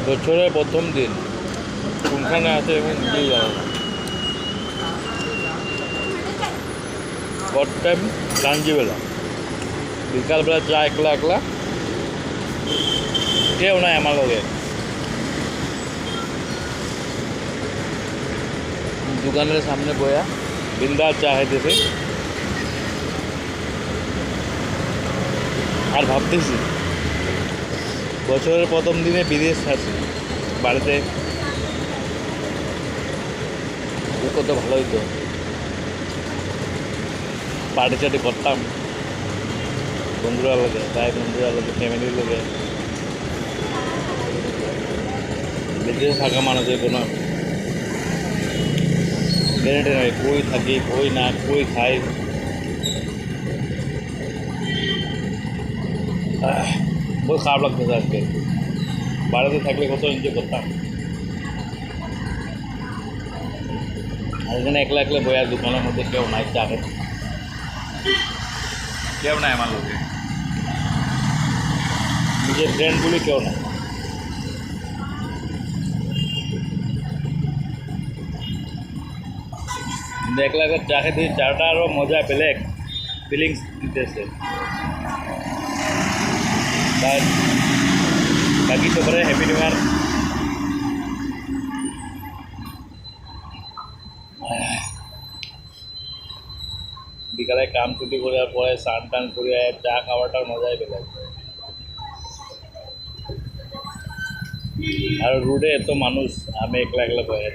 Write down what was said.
বছরের প্রথম দিন কোনখানে আছে এবং নিজেই জানে না। ফোর্থ টাইম রাঞ্জিবেলা বিকালবেলা চা একলা একলা কেউ নাই আমার লগে। দোকানের সামনে বয়া বিন্দাস চা খাইতেছে আর ভাবতেছি বছরের প্রথম দিনে বিদেশ আছি বাড়িতে কত ভালো হইতো, পার্টি চাটি করতাম বন্ধুরা লাগে, তাই বন্ধুরা লাগে, ফ্যামিলির লাগে। বিদেশে থাকা মানুষের কোনো গ্যারেন্টি নাই কই থাকি কই না কই খাই। বহুত খারাপ লাগতেছে আজকে। বাড়িতে থাকলে কত এনজয় করতাম, আর এখানে একলা একলা বইয়া দোকানের মধ্যে কেউ নাই, চা খেতে কেউ নাই আমার লোকে, নিজের ফ্রেন্ডগুলি কেউ নাই। কিন্তু একলা একলা চা খেতে চাটা আরও মজা বেলেগ ফিলিংস দিতেছে। বাকি সবারে হ্যাপি নিউ ইয়ার। বিকালে কাম ছুটি করার পরে স্নান টান করে চা খাওয়াটার মজাই বেলেগ। আর রোডে এত মানুষ, আমি একলা একলা বয়ে